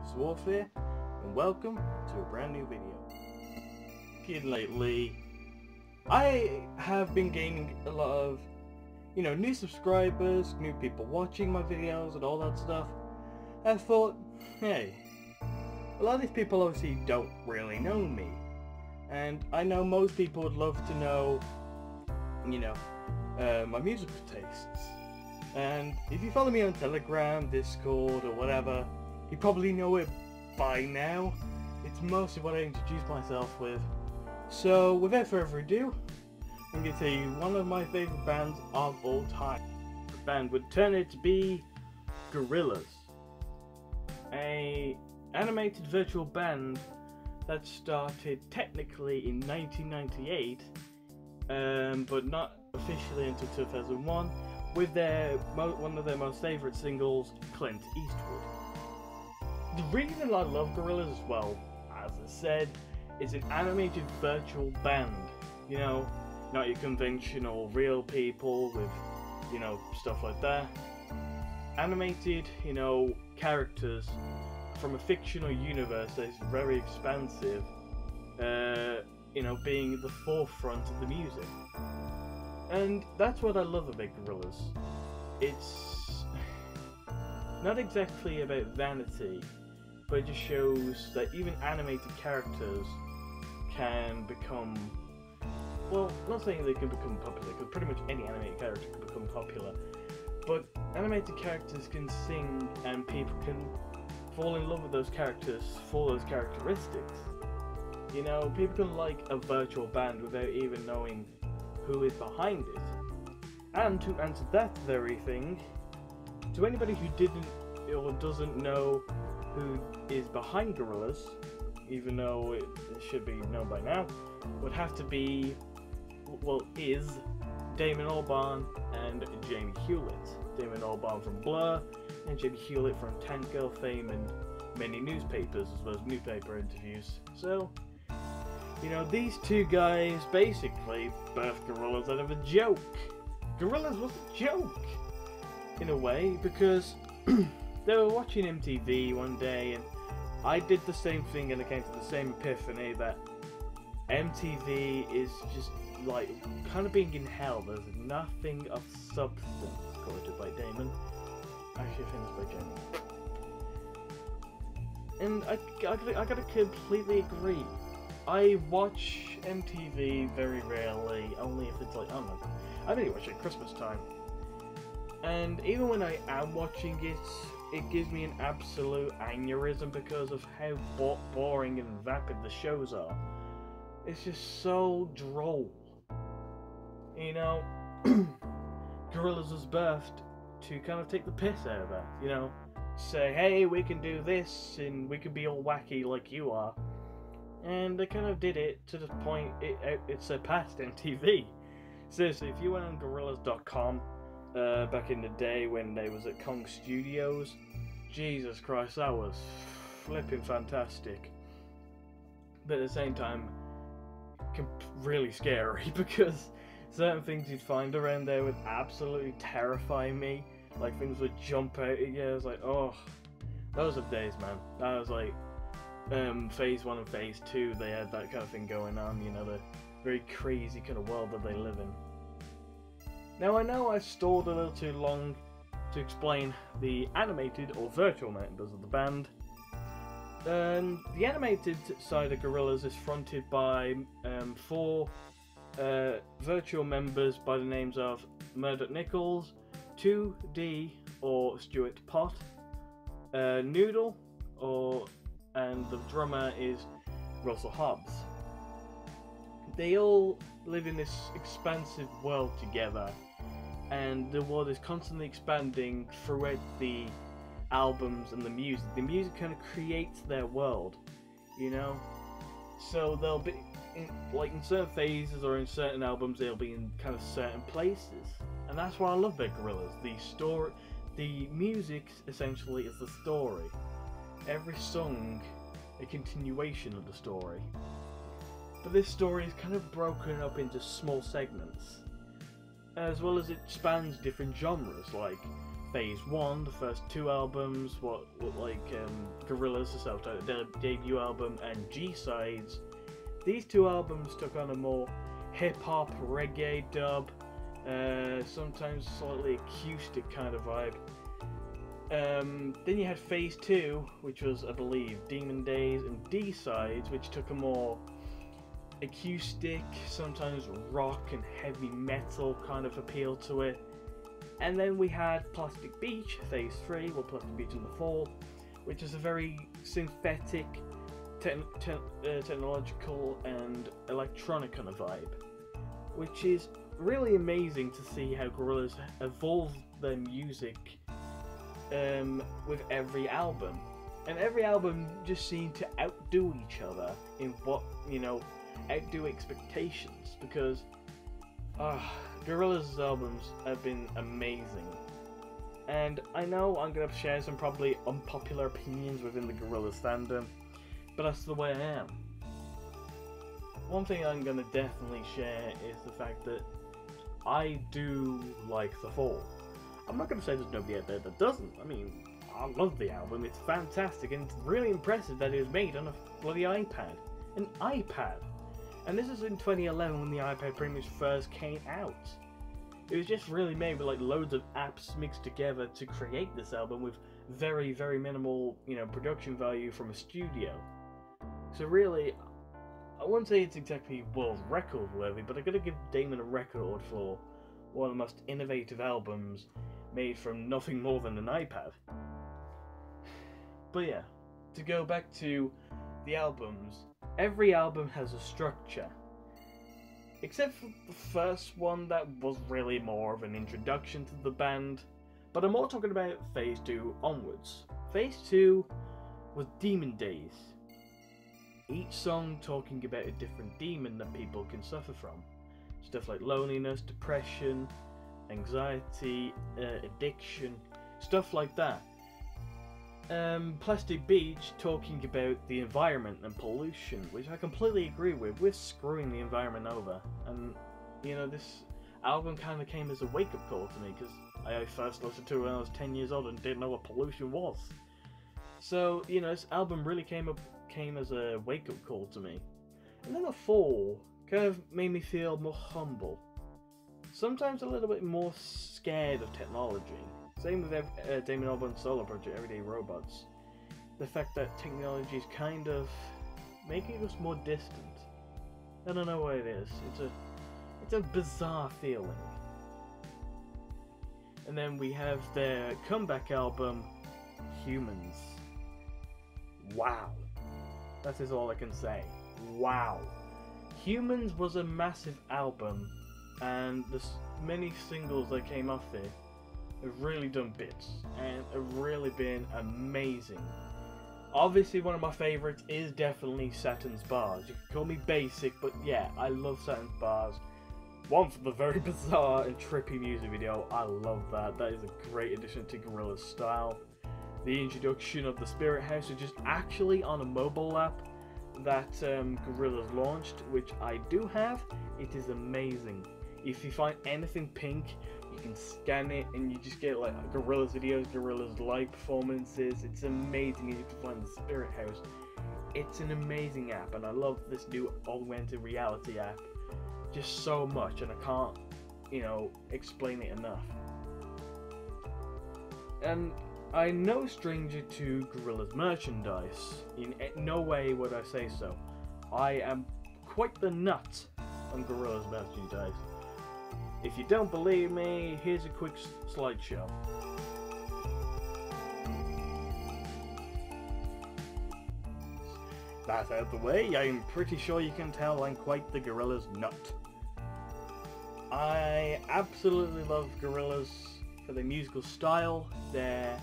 Devus Warfare, and welcome to a brand new video. Lately, I have been gaining a lot of, new subscribers, new people watching my videos and all that stuff. I thought, hey, a lot of these people obviously don't really know me, and I know most people would love to know, my musical tastes. And if you follow me on Telegram, Discord, or whatever, you probably know it by now. It's mostly what I introduce myself with. So, without further ado, I'm going to tell you one of my favourite bands of all time. The band would turn out to be Gorillaz, an animated virtual band that started technically in 1998, but not officially until 2001, with one of their most favourite singles, Clint Eastwood. The reason I love Gorillaz as well, as I said, is an animated virtual band. Not your conventional real people with, stuff like that. Animated, characters from a fictional universe that is very expansive, being at the forefront of the music. And that's what I love about Gorillaz. It's not exactly about vanity, but it just shows that even animated characters can become, well, not saying they can become popular, because pretty much any animated character can become popular, but animated characters can sing and people can fall in love with those characters for those characteristics. People can like a virtual band without even knowing who is behind it. And to answer that very thing, to anybody who didn't or doesn't know who is behind Gorillaz, even though it should be known by now, would have to be, is Damon Albarn and Jamie Hewlett. Damon Albarn from Blur, and Jamie Hewlett from Tank Girl fame and many newspapers, as well as newspaper interviews. So, these two guys basically birthed Gorillaz out of a joke. Gorillaz was a joke, in a way, because they were watching MTV one day, and I did the same thing, and I came to the same epiphany that MTV is just like kind of being in hell. There's nothing of substance, quoted by Damon. Actually, finished by Jamie. And I gotta completely agree. I watch MTV very rarely, only if it's like, I don't know, I only watch it at Christmas time. And even when I am watching it, it gives me an absolute aneurysm because of how boring and vapid the shows are. It's just so droll. Gorillaz was birthed to kind of take the piss out of that, say, hey, we can do this, and we can be all wacky like you are. And they kind of did it to the point it surpassed MTV. Seriously, if you went on Gorillaz.com back in the day when they was at Kong Studios, Jesus Christ, that was flipping fantastic. But at the same time, really scary, because certain things you'd find around there would absolutely terrify me. Like, things would jump out at you. I was like, oh, those are days, man. That was like, phase 1 and phase 2, they had that kind of thing going on, the very crazy kind of world that they live in. Now, I know I've stalled a little too long to explain the animated or virtual members of the band. The animated side of Gorillaz is fronted by 4 virtual members by the names of Murdoch Nichols, 2D or Stuart Pott, Noodle, and the drummer is Russell Hobbs. They all live in this expansive world together, and the world is constantly expanding throughout the albums and the music. The music kind of creates their world, So they'll be in certain phases or in certain albums, they'll be in kind of certain places, and that's what I love about Gorillaz. The music essentially is the story. Every song a continuation of the story. But this story is kind of broken up into small segments, as well as it spans different genres, like Phase 1, the first 2 albums, Gorillaz, the self-titled debut album, and G-Sides, these two albums took on a more hip-hop, reggae dub, sometimes slightly acoustic kind of vibe. Then you had Phase 2, which was, I believe, Demon Days, and D-Sides, which took a more acoustic, sometimes rock and heavy metal kind of appeal to it. And then we had Plastic Beach, Phase 3, or Plastic Beach in the Fall, which is a very synthetic, technological and electronic kind of vibe, which is really amazing to see how Gorillaz evolve their music with every album. And every album just seemed to outdo each other in what, outdo expectations, because Gorillaz' albums have been amazing. And I know I'm going to share some probably unpopular opinions within the Gorillaz fandom, but that's the way I am. One thing I'm going to definitely share is the fact that I do like The Fall. I'm not going to say there's nobody out there that doesn't. I mean, I love the album, it's fantastic, and it's really impressive that it was made on a bloody iPad. An iPad! And this is in 2011 when the iPad pretty much first came out. It was just really made with like loads of apps mixed together to create this album with very, very minimal, production value from a studio. So really, I wouldn't say it's exactly world record worthy, but I gotta give Damon a record for one of the most innovative albums made from nothing more than an iPad. But yeah, to go back to the albums, every album has a structure. Except for the first one that was really more of an introduction to the band. But I'm more talking about Phase 2 onwards. Phase 2 was Demon Days. Each song talking about a different demon that people can suffer from. Stuff like loneliness, depression, anxiety, addiction, stuff like that. Plastic Beach talking about the environment and pollution, which I completely agree with. We're screwing the environment over, and this album kind of came as a wake-up call to me, because I first listened to it when I was 10 years old and didn't know what pollution was. So this album really came as a wake-up call to me. And then The Fall kind of made me feel more humble, sometimes a little bit more scared of technology. Same with Damon Albarn's solo project, Everyday Robots. The fact that technology is kind of making us more distant. I don't know what it is. It's a bizarre feeling. And then we have their comeback album, Humans. Wow. That is all I can say. Wow. Humans was a massive album, and the many singles that came off it have really done bits, and have really been amazing. Obviously, one of my favourites is definitely Saturn's Bars. You can call me basic, but yeah, I love Saturn's Bars. One, for the very bizarre and trippy music video. I love that. That is a great addition to Gorillaz style. The introduction of the Spirit House, which is actually on a mobile app that Gorillaz launched, which I do have. It is amazing. If you find anything pink, you can scan it and you just get like Gorillaz videos, Gorillaz live performances. It's amazing. You can find the Spirit House. It's an amazing app, and I love this new augmented reality app just so much, and I can't, explain it enough. And I'm no stranger to Gorillaz merchandise. In no way would I say so. I am quite the nut on Gorillaz merchandise. If you don't believe me, here's a quick slideshow. That out of the way, I'm pretty sure you can tell I'm quite the Gorillaz nut. I absolutely love Gorillaz for their musical style, their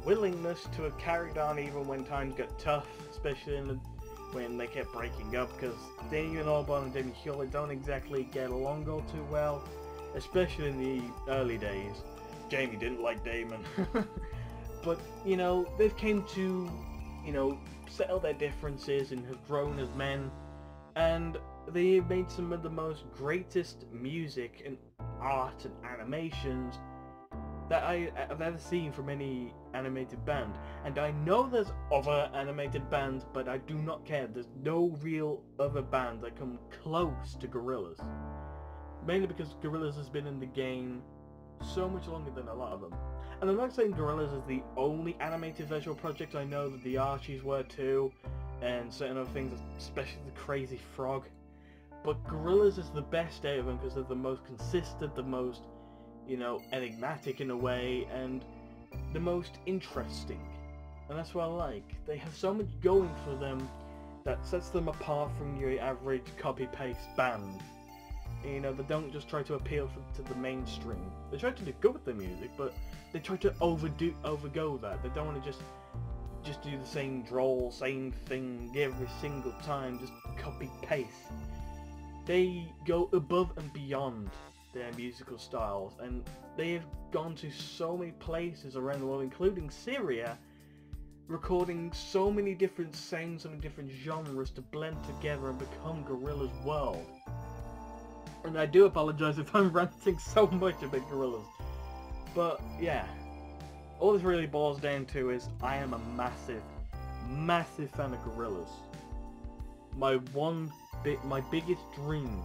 willingness to have carried on even when times got tough, especially when they kept breaking up, because Damon Albarn and Demi Hewlett don't exactly get along all too well, especially in the early days. Jamie didn't like Damon. But, they've came to, settle their differences and have grown as men, and they've made some of the most greatest music and art and animations that I've ever seen from any animated band. And I know there's other animated bands, but I do not care. There's no real other band that come close to Gorillaz. Mainly because Gorillaz has been in the game so much longer than a lot of them. And I'm not saying Gorillaz is the only animated visual project. I know that the Archies were too, and certain other things, especially the Crazy Frog. But Gorillaz is the best out of them because they're the most consistent, the most, you know, enigmatic in a way, and the most interesting. And that's what I like. They have so much going for them that sets them apart from your average copy-paste band. You know, they don't just try to appeal to the mainstream. They try to do good with their music, but they try to overgo that. They don't want to just do the same droll, same thing every single time, just copy-paste. They go above and beyond their musical styles, and they have gone to so many places around the world, including Syria, recording so many different sounds, so many different genres to blend together and become Gorillaz World. And I do apologise if I'm ranting so much about Gorillaz, but yeah, all this really boils down to is I am a massive fan of Gorillaz. My biggest dream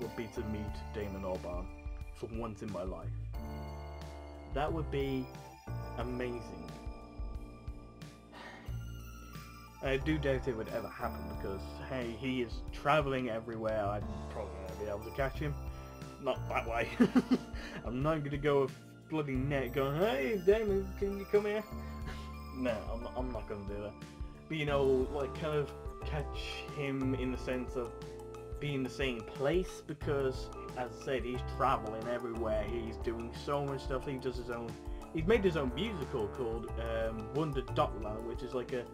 would be to meet Damon Albarn for once in my life. That would be amazing. I do doubt it would ever happen because, hey, he is travelling everywhere. I'd probably never be able to catch him. Not that way. I'm not going to go with bloody net going, hey Damon, can you come here? No, I'm not going to do that. But you know, like kind of catch him in the sense of being in the same place, because as I said, he's traveling everywhere. He's doing so much stuff. He's made his own musical called Wonder Dotland, which is like a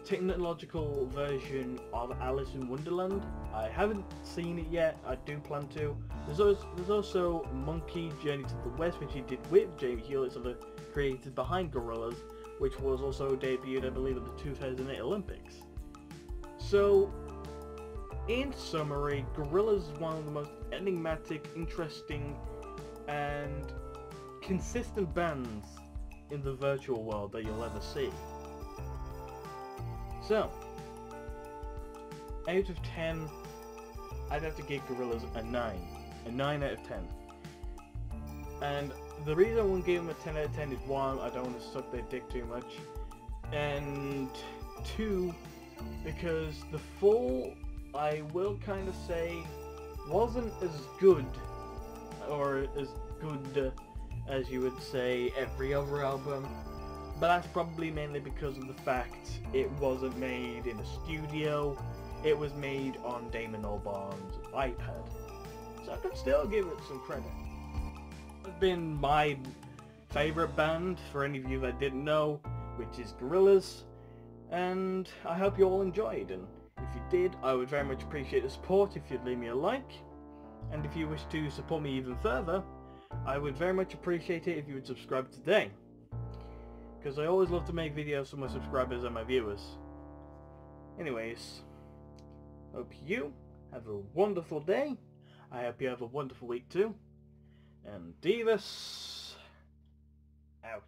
technological version of Alice in Wonderland. I haven't seen it yet. I do plan to. There's also Monkey Journey to the West, which he did with Jamie Hewlett, the creator behind Gorillaz, which was also debuted, I believe, at the 2008 Olympics. So, in summary, Gorillaz is one of the most enigmatic, interesting, and consistent bands in the virtual world that you'll ever see. So, out of 10, I'd have to give Gorillaz a 9. A 9 out of 10. And the reason I wouldn't give them a 10 out of 10 is 1, I don't want to suck their dick too much. And 2, because the Fall, I will kind of say, wasn't as good, or as good as you would say every other album. But that's probably mainly because of the fact it wasn't made in a studio, it was made on Damon Albarn's iPad. So I could still give it some credit. It's been my favourite band, for any of you that didn't know, which is Gorillaz, and I hope you all enjoyed, and if you did, I would very much appreciate the support if you'd leave me a like, and if you wish to support me even further, I would very much appreciate it if you would subscribe today. Because I always love to make videos for my subscribers and my viewers. Anyways, hope you have a wonderful day. I hope you have a wonderful week too. And Devus out.